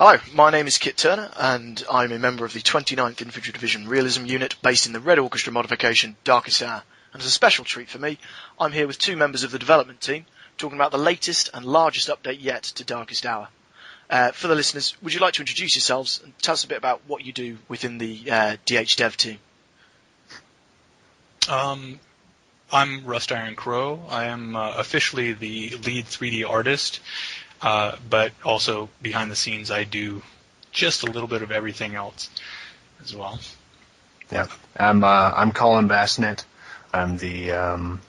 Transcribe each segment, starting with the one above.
Hello, my name is Kit Turner, and I'm a member of the 29th Infantry Division Realism Unit based in the Red Orchestra modification Darkest Hour. And as a special treat for me, I'm here with two members of the development team, talking about the latest and largest update yet to Darkest Hour. For the listeners, would you like to introduce yourselves and tell us a bit about what you do within the DH Dev team? I'm Rust Iron Crow. I am officially the lead 3D artist, but also behind the scenes I do just a little bit of everything else as well. Yeah, I'm Colin Bassnett. I'm the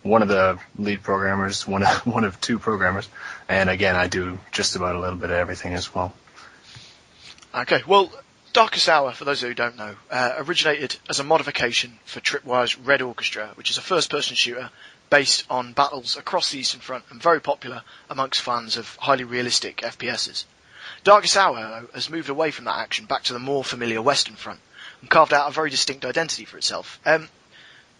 one of the lead programmers, one of two programmers, and again I do just about a little bit of everything as well. Okay, well, Darkest Hour, for those who don't know, originated as a modification for Tripwire's Red Orchestra, which is a first-person shooter based on battles across the Eastern Front and very popular amongst fans of highly realistic FPSs. Darkest Hour, though, has moved away from that action back to the more familiar Western Front and carved out a very distinct identity for itself.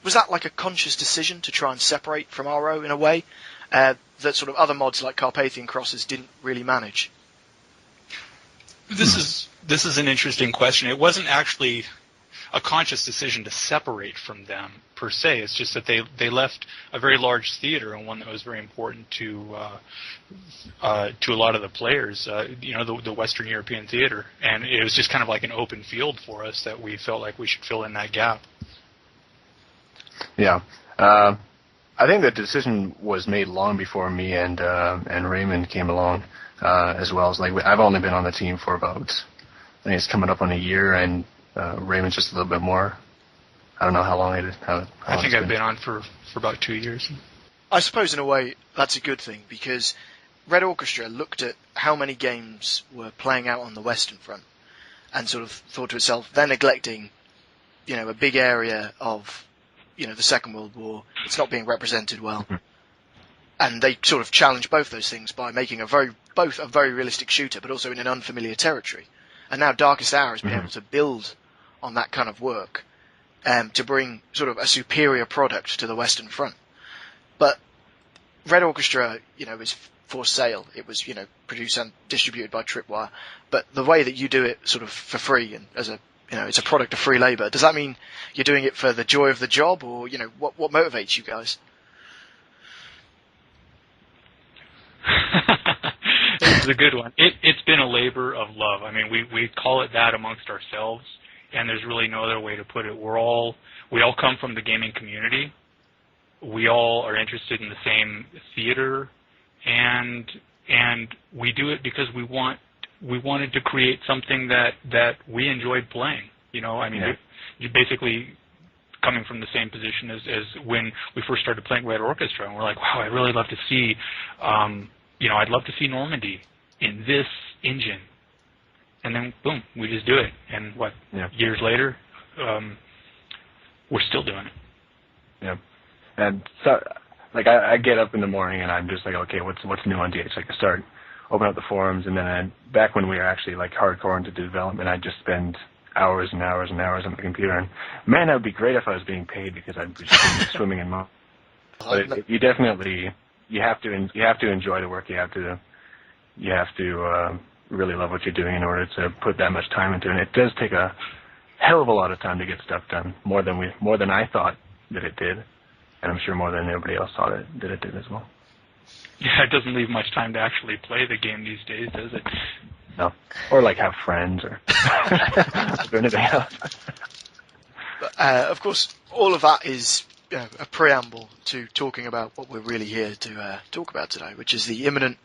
Was that like a conscious decision to try and separate from RO in a way that sort of other mods like Carpathian Crosses didn't really manage? This is an interesting question. It wasn't actually a conscious decision to separate from them per se. It's just that they left a very large theater and one that was very important to a lot of the players. The Western European theater, and it was just kind of like an open field for us that we felt like we should fill in that gap. Yeah, I think the decision was made long before me and Raymond came along, as well as I've only been on the team for about, I think it's coming up on a year, and Raymond's just a little bit more. I don't know how long it is. I think I've been on for about 2 years. I suppose in a way that's a good thing, because Red Orchestra looked at how many games were playing out on the Western Front and sort of thought to itself, they're neglecting, a big area of, the Second World War. It's not being represented well. Mm-hmm. And they sort of challenged both those things by making both a very realistic shooter, but also in an unfamiliar territory. And now Darkest Hour has been able to build on that kind of work to bring sort of a superior product to the Western Front. But Red Orchestra, is for sale. It was, produced and distributed by Tripwire. But the way that you do it sort of for free and as a, it's a product of free labour, does that mean you're doing it for the joy of the job, or, what motivates you guys? It's a good one. It's been a labor of love. I mean, we call it that amongst ourselves, and there's really no other way to put it. We all come from the gaming community. We all are interested in the same theater, and we do it because we wanted to create something that we enjoyed playing. You basically coming from the same position as when we first started playing Red Orchestra, and we're like, wow, I'd really love to see, I'd love to see Normandy in this engine. And then, boom, we just do it. And years later, we're still doing it. Yeah. And so, I get up in the morning and I'm just like, okay, what's new on DH? I start open up the forums, and then back when we were actually hardcore into development, I'd just spend hours and hours and hours on the computer. And man, that would be great if I was being paid, because I'd be just swimming in money. But you definitely have to enjoy the work. You have to really love what you're doing in order to put that much time into it. And it does take a hell of a lot of time to get stuff done, more than I thought that it did, and I'm sure more than everybody else thought that it did as well. Yeah, it doesn't leave much time to actually play the game these days, does it? No. Or have friends or do anything else. But, of course, all of that is a preamble to talking about what we're really here to talk about today, which is the imminent,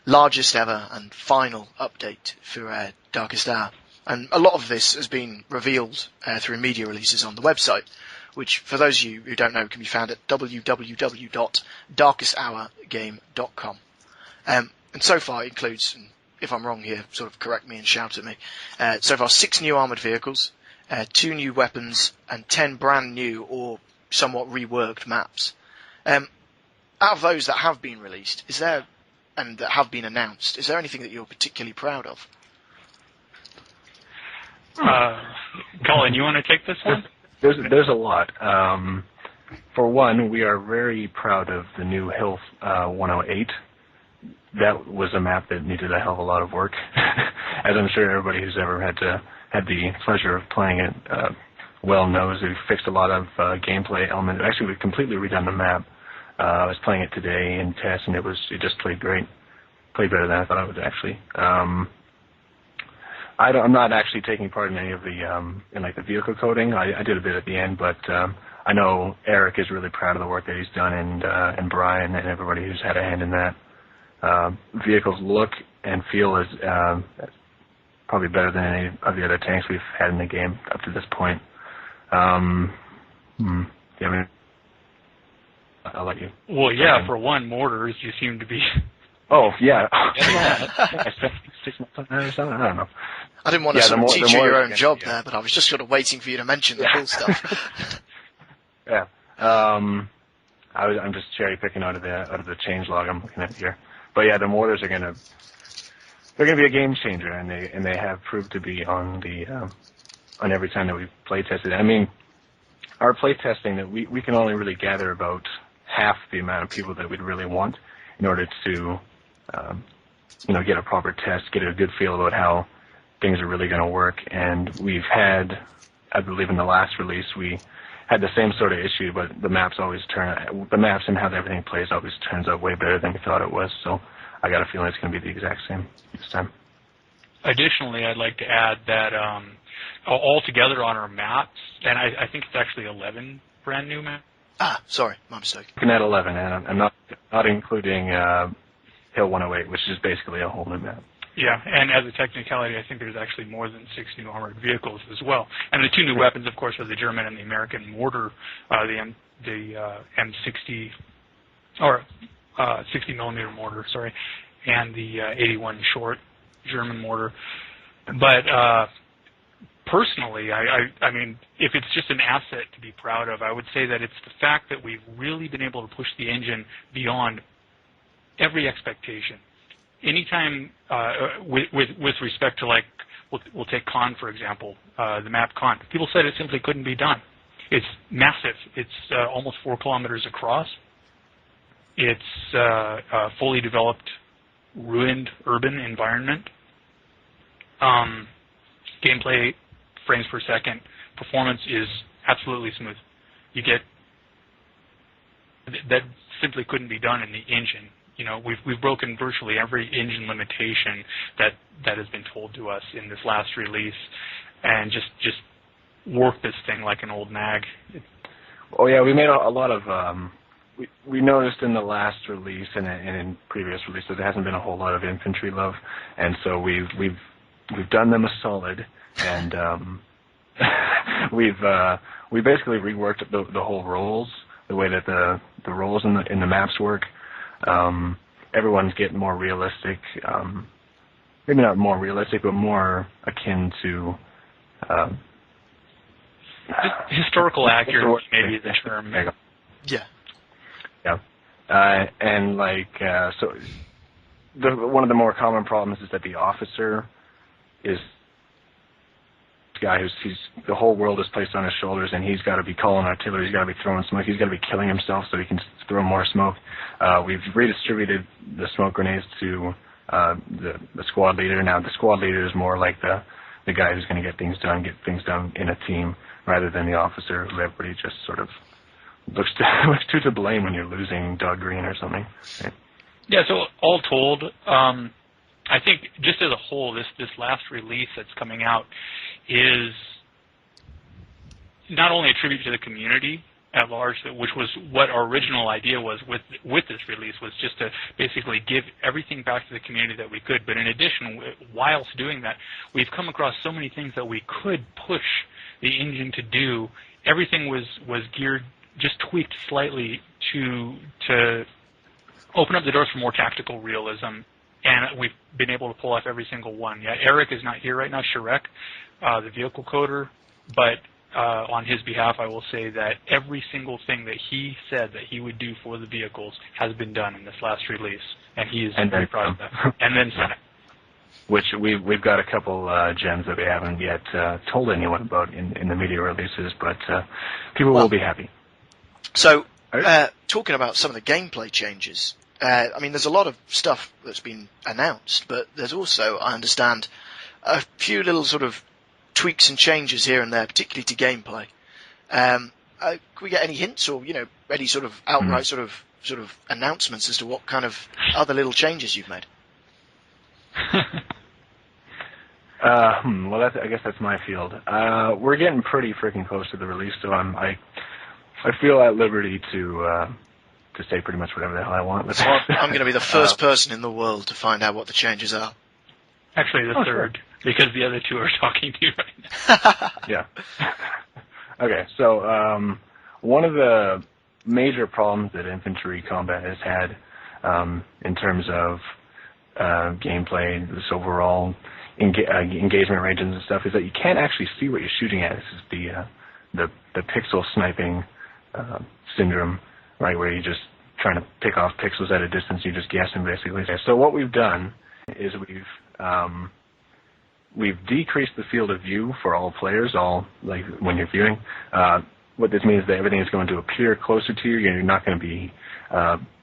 largest ever and final update for Darkest Hour. And a lot of this has been revealed through media releases on the website, which, for those of you who don't know, can be found at www.darkesthourgame.com. And so far it includes, and if I'm wrong here, sort of correct me and shout at me, so far 6 new armoured vehicles, 2 new weapons, and 10 brand new or somewhat reworked maps. Out of those that have been released, and that have been announced, is there anything that you're particularly proud of? Colin, you want to take this one? There's a lot. For one, we are very proud of the new Hill 108 that was a map that needed a hell of a lot of work, as I'm sure everybody who's ever had the pleasure of playing it well knows. We fixed a lot of gameplay elements. Actually, we completely redone the map. I was playing it today in test, and it just played great. Played better than I thought it would actually. I'm not actually taking part in any of the in like the vehicle coding. I did a bit at the end, but I know Eric is really proud of the work that he's done, and Brian and everybody who's had a hand in that. Vehicles look and feel as probably better than any of the other tanks we've had in the game up to this point. Yeah, I mean, I'll let you. Well, yeah, for one, mortars, you seem to be... Oh, yeah. I spent 6 months on that or something? I don't know. I didn't want to sort of teach you your own job there, but I was just sort of waiting for you to mention the cool stuff. Yeah. I'm just cherry picking out of the changelog I'm looking at here. But yeah, the mortars are gonna be a game changer, and they have proved to be on every time that we've play tested. I mean, our play testing that we can only really gather about half the amount of people that we'd really want in order to get a proper test, get a good feel about how things are really going to work. And we've had, I believe in the last release, we had the same sort of issue, but the maps and how everything plays always turns out way better than we thought it was. So I got a feeling it's going to be the exact same this time. Additionally, I'd like to add that altogether on our maps, and I think it's actually 11 brand new maps. Ah, sorry, my mistake. Looking at 11, and I'm not including Hill 108, which is basically a whole new map. Yeah, and as a technicality, I think there's actually more than 6 new armored vehicles as well. And the 2 new weapons, of course, are the German and the American mortar, the M60 or 60 millimeter mortar, sorry, and the 81 short German mortar. But personally, I mean, if it's just an asset to be proud of, I would say that it's the fact that we've really been able to push the engine beyond every expectation. Anytime with respect to, like, we'll take Con, for example, the map Con. People said it simply couldn't be done. It's massive. It's almost 4 kilometers across. It's a fully developed, ruined urban environment. Gameplay, frames per second, performance is absolutely smooth. You get that simply couldn't be done in the engine. You know, we've broken virtually every engine limitation that has been told to us in this last release, and just work this thing like an old nag. Oh yeah, we made a lot of. We noticed in the last release and in previous releases there hasn't been a whole lot of infantry love, and so we've done them a solid, and we basically reworked the whole roles, the way that the roles in the maps work. Everyone's getting more realistic, maybe not more realistic, but more akin to historical accuracy, maybe the term. Yeah. Yeah. And like so, one of the more common problems is that the officer is guy he's the whole world is placed on his shoulders, and he's got to be calling artillery, he's got to be throwing smoke, he's got to be killing himself so he can throw more smoke. We've redistributed the smoke grenades to the squad leader. Now the squad leader is more like the guy who's going to get things done in a team, rather than the officer who everybody just sort of looks to blame when you're losing Dog Green or something. Right? Yeah, so all told, I think just as a whole, this last release that's coming out is not only a tribute to the community at large, which was what our original idea was with this release, was just to basically give everything back to the community that we could. But in addition, whilst doing that, we've come across so many things that we could push the engine to do. Everything was geared, just tweaked slightly to open up the doors for more tactical realism. And we've been able to pull off every single one. Yeah, Eric is not here right now, Shrek, the vehicle coder, but on his behalf, I will say that every single thing that he said that he would do for the vehicles has been done in this last release, and he is very proud of that. And then some. Which we've got a couple gems that we haven't yet told anyone about in the media releases, but people will be happy. So, talking about some of the gameplay changes, I mean, there's a lot of stuff that's been announced, but there's also, I understand, a few little sort of tweaks and changes here and there, particularly to gameplay. Can we get any hints or, any sort of outright sort of announcements as to what kind of other little changes you've made? Well, I guess that's my field. We're getting pretty freaking close to the release, so I feel at liberty to say pretty much whatever the hell I want. I'm going to be the first person in the world to find out what the changes are. Actually, the third, because the other two are talking to you right now. Yeah. Okay, so one of the major problems that infantry combat has had in terms of gameplay, this overall engagement ranges and stuff, is that you can't actually see what you're shooting at. This is the pixel sniping syndrome, right, where you're just trying to pick off pixels at a distance. You're just guessing, basically. So what we've done is we've decreased the field of view for all players, when you're viewing. What this means is that everything is going to appear closer to you. You're not going to be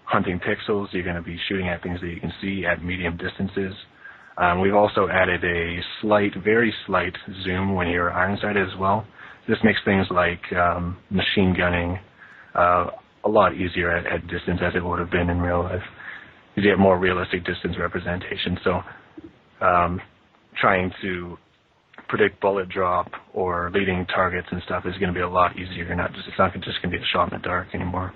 hunting pixels. You're going to be shooting at things that you can see at medium distances. We've also added a very slight zoom when you're iron-sighted as well. This makes things like machine gunning a lot easier at distance as it would have been in real life. You get more realistic distance representation. So trying to predict bullet drop or leading targets and stuff is going to be a lot easier. It's not just going to be a shot in the dark anymore.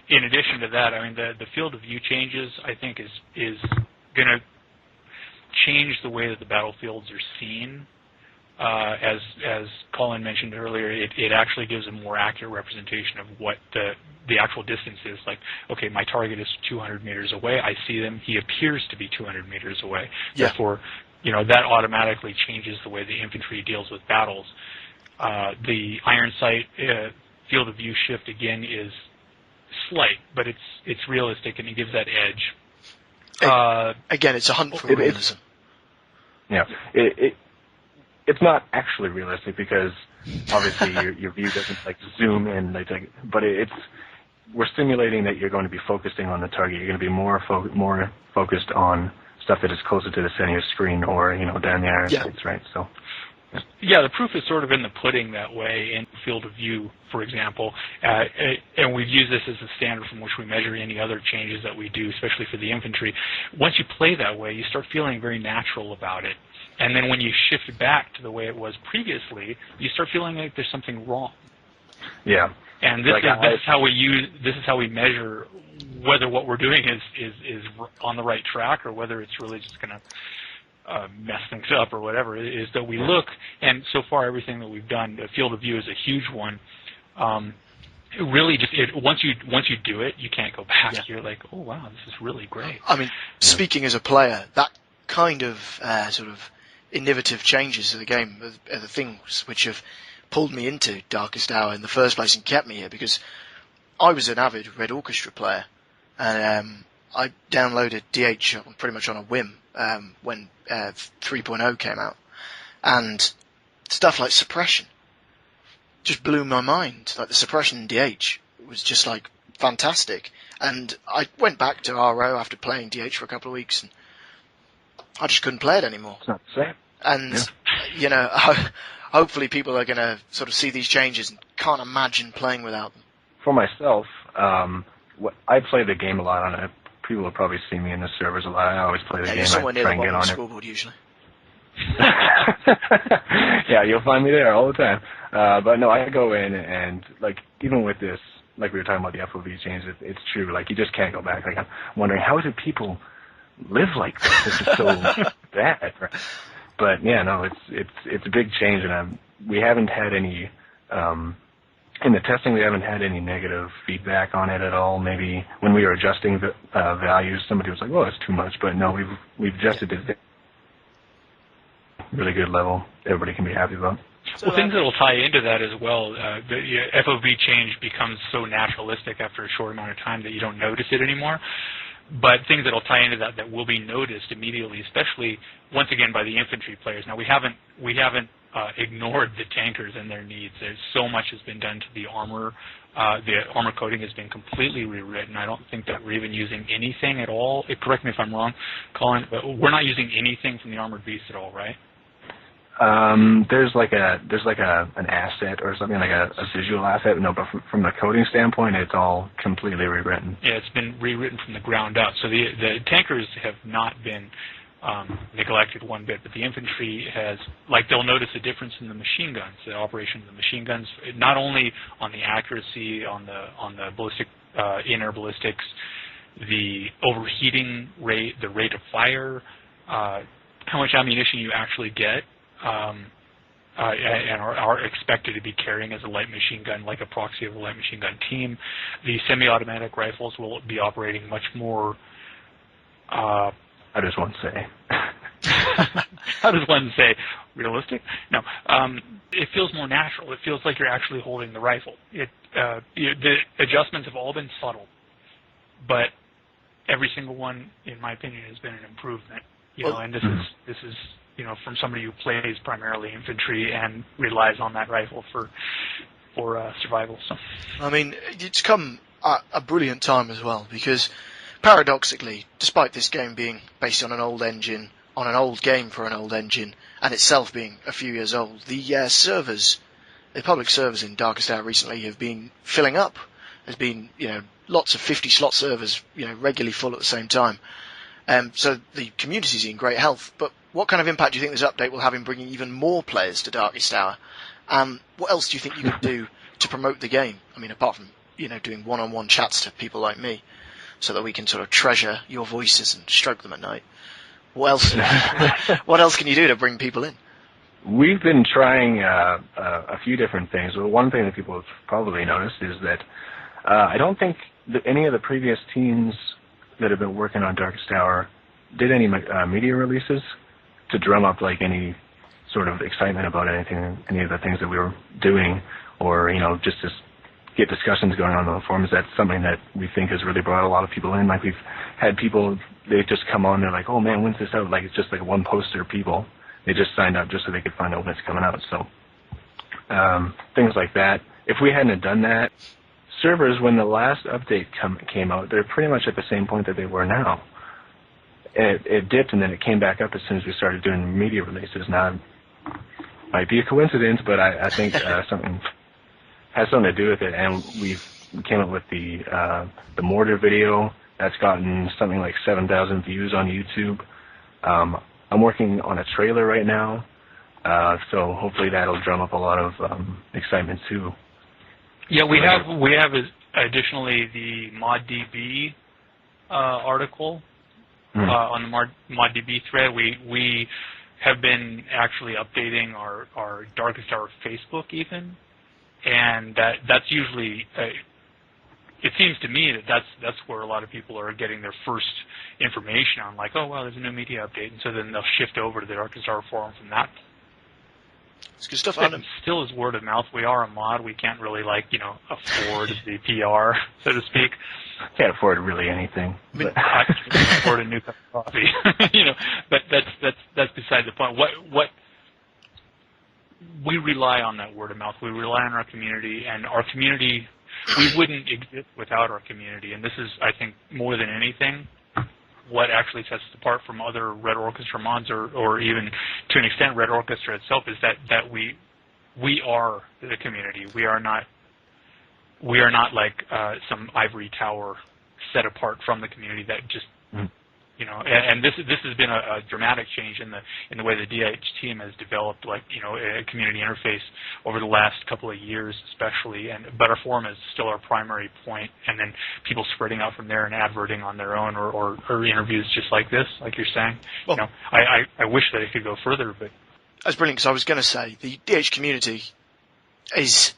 In addition to that, I mean, the field of view changes, I think, is going to change the way that the battlefields are seen. As Colin mentioned earlier, it actually gives a more accurate representation of what the actual distance is. Like, okay, my target is 200 meters away. I see them. He appears to be 200 meters away. Yeah. Therefore, that automatically changes the way the infantry deals with battles. The iron sight field of view shift, again, is slight, but it's realistic, and it gives that edge. Again, it's a hunt for realism. Yeah. It's not actually realistic because obviously your view doesn't zoom in, but we're simulating that you're going to be focusing on the target. You're going to be more focused on stuff that is closer to the center of the screen or down the iron sights, right? So. Yeah, the proof is sort of in the pudding that way in field of view, for example, and we've used this as a standard from which we measure any other changes that we do, especially for the infantry. Once you play that way, you start feeling very natural about it. And then when you shift back to the way it was previously, you start feeling like there's something wrong. Yeah. And this is how we measure whether what we're doing is on the right track or whether it's really just going to mess things up or whatever. Is that we look, and so far everything that we've done, the field of view is a huge one. It really once you do it, you can't go back. Yeah. You're like, oh wow, this is really great. I mean, speaking as a player, that kind of sort of innovative changes to the game are the things which have pulled me into Darkest Hour in the first place and kept me here, because I was an avid Red Orchestra player, and I downloaded DH pretty much on a whim when 3.0 came out, and stuff like suppression just blew my mind. Like the suppression in DH was just like fantastic, and I went back to RO after playing DH for a couple of weeks, and I just couldn't play it anymore. It's not the same. And hopefully people are going to sort of see these changes and can't imagine playing without them. For myself, I play the game a lot on it. People will probably see me in the servers a lot. I always play the game. You're somewhere near the bottom of the scoreboard usually. Yeah, you'll find me there all the time. But no, I go in and even with this, like we were talking about the FOV change, it's true. Like you just can't go back. Like I'm wondering how do people live like this? This is so bad. Right? But yeah, no, it's a big change, and we haven't had any in the testing. We haven't had any negative feedback on it at all. Maybe when we were adjusting the values, somebody was like, "Well, it's too much," but no, we've adjusted it really good level. Everybody can be happy about. Well, things that will tie into that as well. The FOV change becomes so naturalistic after a short amount of time that you don't notice it anymore. but things that'll tie into that will be noticed immediately, especially once again by the infantry players. Now we haven't ignored the tankers and their needs. There's so much has been done to the armor. The armor coding has been completely rewritten. I don't think that we're even using anything at all. Correct me if I'm wrong, Colin, but we're not using anything from the armored beast at all, right? There's like an asset or something like a visual asset. No, but from the coding standpoint, it's all completely rewritten. Yeah, it's been rewritten from the ground up. So the tankers have not been neglected one bit, but the infantry has, like, they'll notice a difference in the machine guns, the operation of the machine guns, not only on the accuracy, on the ballistic, inner ballistics, the overheating rate, the rate of fire, how much ammunition you actually get, and are expected to be carrying as a light machine gun, like a proxy of a light machine gun team. The semi-automatic rifles will be operating much more. How does one say? How does one say? Realistic? No. It feels more natural. It feels like you're actually holding the rifle. The adjustments have all been subtle, but every single one, in my opinion, has been an improvement. And this is from somebody who plays primarily infantry and relies on that rifle for survival. So, I mean, it's come at a brilliant time as well, because paradoxically, despite this game being based on an old engine, on an old game for an old engine, and itself being a few years old, the servers, the public servers in Darkest Hour recently have been filling up. There's been, lots of 50-slot servers, regularly full at the same time. So the community's in great health. But what kind of impact do you think this update will have in bringing even more players to Darkest Hour? What else do you think you could do to promote the game? I mean, apart from, doing one-on-one chats to people like me, so that we can sort of treasure your voices and stroke them at night. What else? What else can you do to bring people in? We've been trying a few different things. Well, one thing that people have probably noticed is that I don't think that any of the previous teams that have been working on Darkest Hour did any media releases to drum up like any sort of excitement about any of the things that we were doing, or just to get discussions going on the forums. That's something that we think has really brought a lot of people in. Like, we've had people, they just come on, they're like, oh man, when's this out? Like, it's just like one poster people. They just signed up just so they could find out when it's coming out. So things like that. If we hadn't have done that, servers, when the last update came out, they're pretty much at the same point that they were now. It dipped and then it came back up as soon as we started doing media releases. Now, it might be a coincidence, but I think something has something to do with it. And we came up with the mortar video that's gotten something like 7,000 views on YouTube. I'm working on a trailer right now, so hopefully that'll drum up a lot of excitement too. Yeah, we have additionally the ModDB article on the ModDB thread. We have been actually updating our Darkest Hour Facebook even, and that's usually. It seems to me that that's where a lot of people are getting their first information on, like, oh well, there's a new media update, and so then they'll shift over to the Darkest Hour forum from that. It's good stuff. It still is word of mouth. We are a mod. We can't really afford the PR, so to speak. Can't afford really anything. I can't afford a new cup of coffee, But that's beside the point. What we rely on that word of mouth. We rely on our community, and our community. We wouldn't exist without our community, and this is, I think, more than anything, what actually sets us apart from other Red Orchestra mods, or even to an extent Red Orchestra itself, is that we are the community. We are not like some ivory tower set apart from the community that just and this has been a dramatic change in the way the DH team has developed, a community interface over the last couple of years, especially. But our forum is still our primary point, and then people spreading out from there and adverting on their own, or interviews just like this, like you're saying. Well, I wish that it could go further, but that's brilliant, because I was going to say the DH community is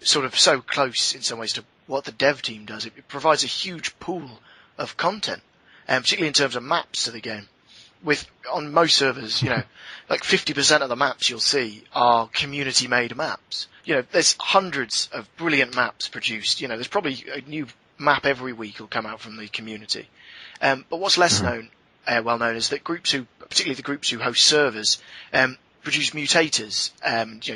sort of so close in some ways to what the dev team does. It provides a huge pool of content. Particularly in terms of maps to the game. On most servers, like 50% of the maps you'll see are community-made maps. There's hundreds of brilliant maps produced. There's probably a new map every week will come out from the community. But what's less well known, is that particularly the groups who host servers, produce mutators,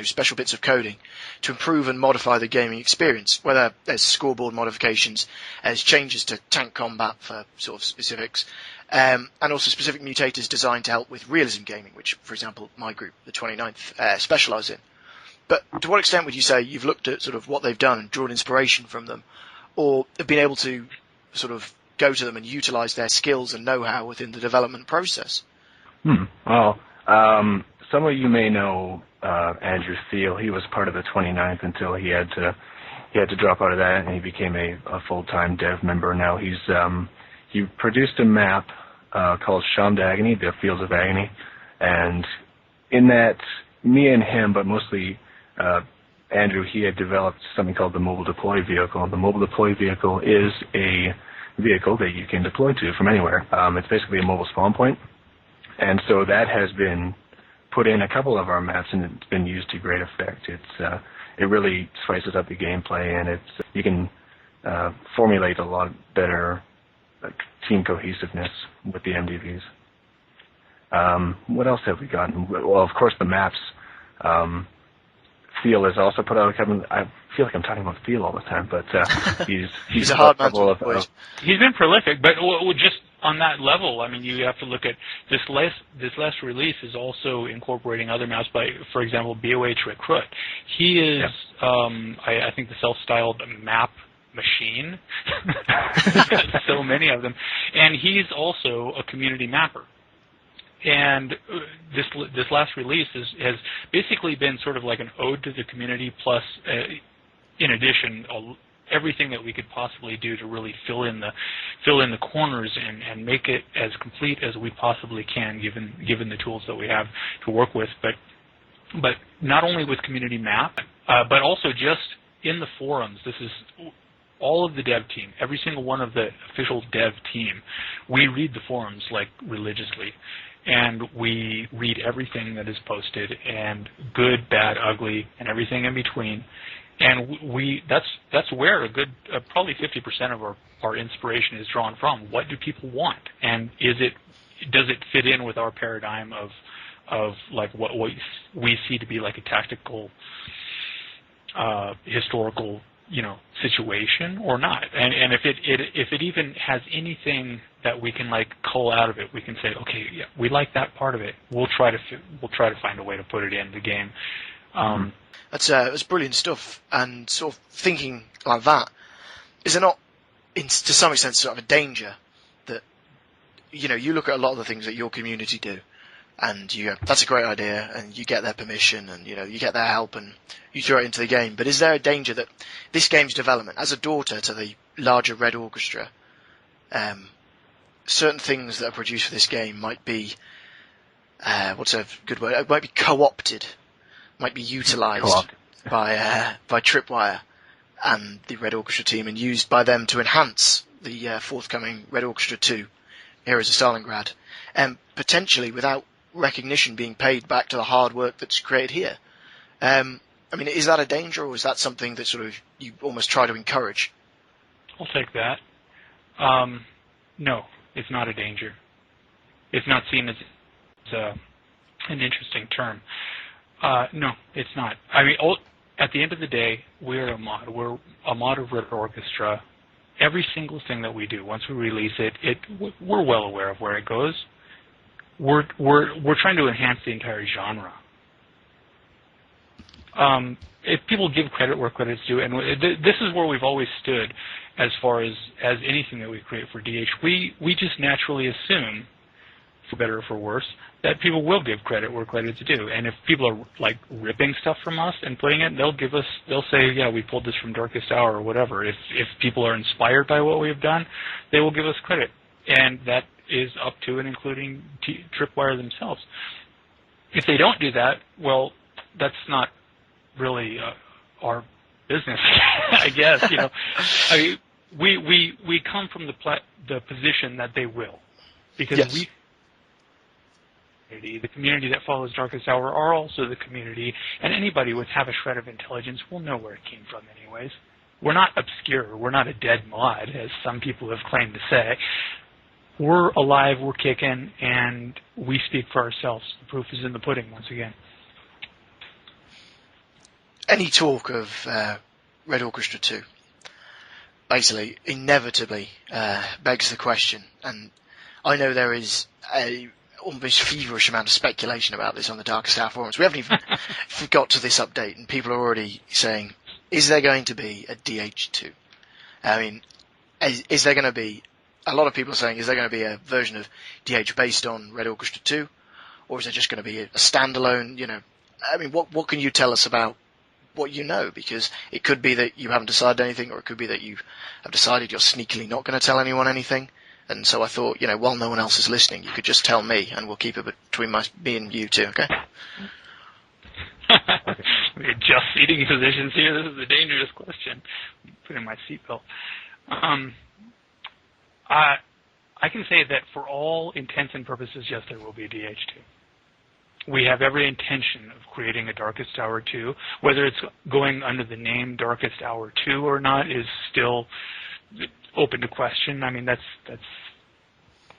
special bits of coding to improve and modify the gaming experience, whether there's scoreboard modifications, as changes to tank combat for sort of specifics, and also specific mutators designed to help with realism gaming, which, for example, my group, the 29th, specialise in. But to what extent would you say you've looked at sort of what they've done and drawn inspiration from them, or have been able to sort of go to them and utilise their skills and know-how within the development process? Well, some of you may know Andrew Thiel. He was part of the 29th until he had to drop out of that, and he became a full-time dev member. Now he produced a map called Champs d'Agony, the Fields of Agony, and in that, me and him, but mostly Andrew, he had developed something called the Mobile Deploy Vehicle. The Mobile Deploy Vehicle is a vehicle that you can deploy to from anywhere. It's basically a mobile spawn point, and so that has been put in a couple of our maps, and it's been used to great effect. It really spices up the gameplay, and you can formulate a lot better team cohesiveness with the MDVs. What else have we gotten? Well, of course, the maps. Thiel has also put out a couple. I feel like I'm talking about Thiel all the time, but he's a hard man to avoid. He's been prolific, but just on that level, I mean, you have to look at this last release is also incorporating other maps by, for example, BOH Recruit. He is, I think, the self-styled map machine. He's got so many of them, and he's also a community mapper. And this last release has basically been sort of like an ode to the community, plus, in addition, everything that we could possibly do to really fill in the corners and make it as complete as we possibly can, given the tools that we have to work with. But not only with community map, but also just in the forums. This is all of the dev team, every single one of the official dev team. We read the forums like religiously. And we read everything that is posted, and good, bad, ugly, and everything in between. And that's where a good probably 50% of our inspiration is drawn from. What do people want, and does it fit in with our paradigm of like what we see to be like a tactical, historical situation or not? And if it even has anything that we can like cull out of it, we can say, okay, yeah, we like that part of it. We'll try to find a way to put it in the game. That's brilliant stuff. And sort of thinking like that, is it not, to some extent, sort of a danger that you look at a lot of the things that your community do, and you go, that's a great idea, and you get their permission, and you get their help, and you throw it into the game. But is there a danger that this game's development, as a daughter to the larger Red Orchestra, certain things that are produced for this game might be, what's a good word? It might be co-opted, might be utilised by Tripwire and the Red Orchestra team, and used by them to enhance the forthcoming Red Orchestra 2, Heroes of Stalingrad, and potentially without recognition being paid back to the hard work that's created here. I mean, is that a danger, or is that something that sort of you almost try to encourage? I'll take that. No, it's not a danger. It's not seen as an interesting term. No, it's not. I mean, at the end of the day, we're a mod. We're a mod of Red Orchestra. Every single thing that we do, once we release it, we're well aware of where it goes. We're trying to enhance the entire genre. If people give credit where credit's due, and this is where we've always stood as far as anything that we create for DH, we just naturally assume, for better or for worse, that people will give credit where credit's due. And if people are like ripping stuff from us and putting it, they'll say, yeah, we pulled this from Darkest Hour or whatever. If people are inspired by what we've done, they will give us credit. And that is up to and including Tripwire themselves. If they don't do that, well, that's not really our business, I guess. I mean, we come from the position that they will, because yes. The community that follows Darkest Hour are also the community, and anybody with half a shred of intelligence will know where it came from anyways. We're not obscure. We're not a dead mod, as some people have claimed to say. we're alive, we're kicking, and we speak for ourselves. The proof is in the pudding once again. Any talk of Red Orchestra 2 basically inevitably begs the question, and I know there is a almost feverish amount of speculation about this on the Darkest Hour forums. We haven't even got to this update, and people are already saying, is there going to be a DH2? I mean, is there going to be, a lot of people are saying, is there going to be a version of DH based on Red Orchestra 2? Or is it just going to be a standalone, I mean, what can you tell us about what you know? Because it could be that you haven't decided anything, or it could be that you have decided you're sneakily not going to tell anyone anything. And so I thought, while no one else is listening, you could just tell me, and we'll keep it between me and you two, okay? We're just seating positions here. This is a dangerous question. Put in my seatbelt. I can say that for all intents and purposes, yes, there will be a DH2. We have every intention of creating a Darkest Hour 2. Whether it's going under the name Darkest Hour 2 or not is still open to question. I mean, that's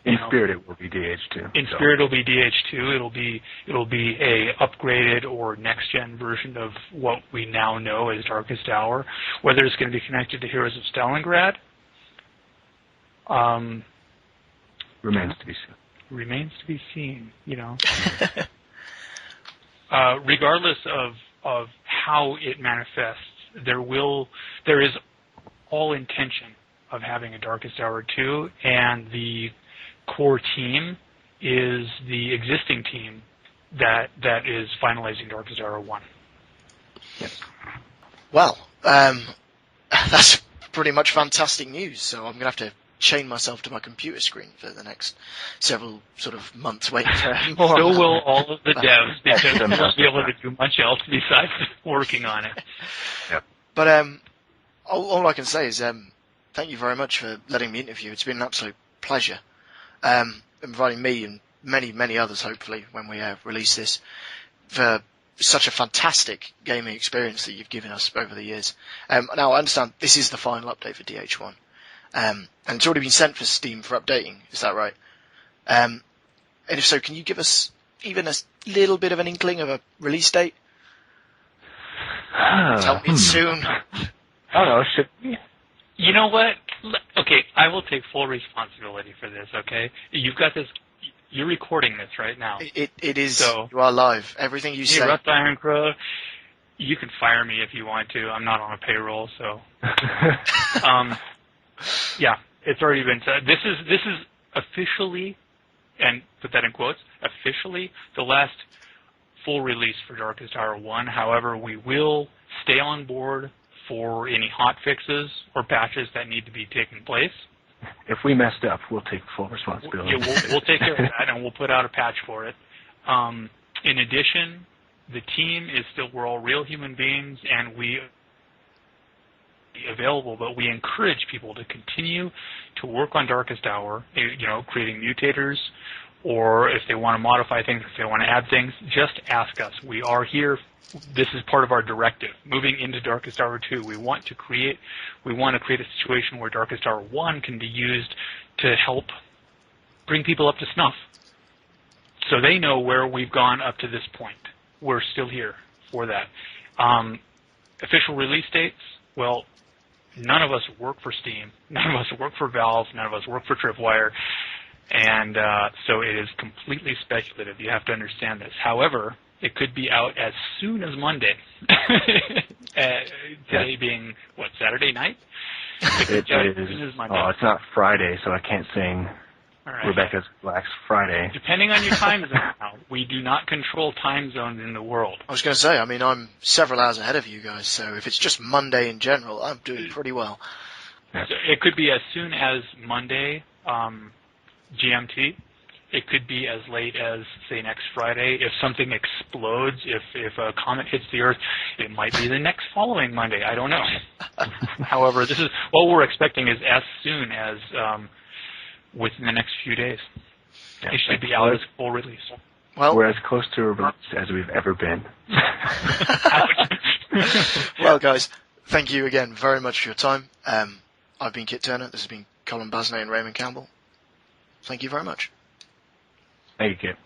in spirit, it will be DH2. In spirit, it'll be DH2. It'll be a upgraded or next gen version of what we now know as Darkest Hour. Whether it's going to be connected to Heroes of Stalingrad, remains to be seen. Remains to be seen. Regardless of how it manifests, there is all intention of having a Darkest Hour 2, and the core team is the existing team that is finalizing Darkest Hour 1. Yes. Well, that's pretty much fantastic news, so I'm going to have to chain myself to my computer screen for the next several sort of months waiting for more. So will all of the devs, because they won't be able to do much else besides working on it. Yep. But all I can say is thank you very much for letting me interview. It's been an absolute pleasure. Inviting me and many, many others, hopefully, when we release this, for such a fantastic gaming experience that you've given us over the years. Now, I understand this is the final update for DH1. And it's already been sent for Steam for updating, is that right? And if so, can you give us even a little bit of an inkling of a release date? Tell me it's soon. I don't know, should we? You know what? Okay, I will take full responsibility for this, okay? You've got this, you're recording this right now. It is, so, you are live. Everything you say. Rust Iron Crow, you can fire me if you want to. I'm not on a payroll, so. Yeah, it's already been said. This is officially, and put that in quotes, officially the last full release for Darkest Hour 1. However, we will stay on board for any hot fixes or patches that need to be taking place. If we messed up, we'll take full responsibility. Yeah, we'll take care of that, and we'll put out a patch for it. In addition, the team is still, we're all real human beings, and we available, but we encourage people to continue to work on Darkest Hour, creating mutators, or if they want to modify things, if they want to add things, just ask us. We are here. This is part of our directive. Moving into Darkest Hour 2, we want to create a situation where Darkest Hour 1 can be used to help bring people up to snuff, so they know where we've gone up to this point. We're still here for that. Official release dates, well, none of us work for Steam. None of us work for Valve. None of us work for Tripwire. And so it is completely speculative. You have to understand this. However, it could be out as soon as Monday. Today being, Saturday night? It is. Oh, it's not Friday, so I can't sing right. Rebecca's Black's Friday. Depending on your time zone now. We do not control time zones in the world. I was going to say, I mean, I'm several hours ahead of you guys, so if it's just Monday in general, I'm doing pretty well. So it could be as soon as Monday, GMT. It could be as late as, say, next Friday. If something explodes, if a comet hits the Earth, it might be the next following Monday. I don't know. However, this is what we're expecting is as soon as within the next few days. It should be out as full release. Well, we're as close to a release as we've ever been. Well, guys, thank you again very much for your time. I've been Kit Turner. This has been Colin Basney and Raymond Campbell. Thank you very much. Thank you, Kip.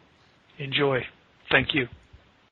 Enjoy. Thank you.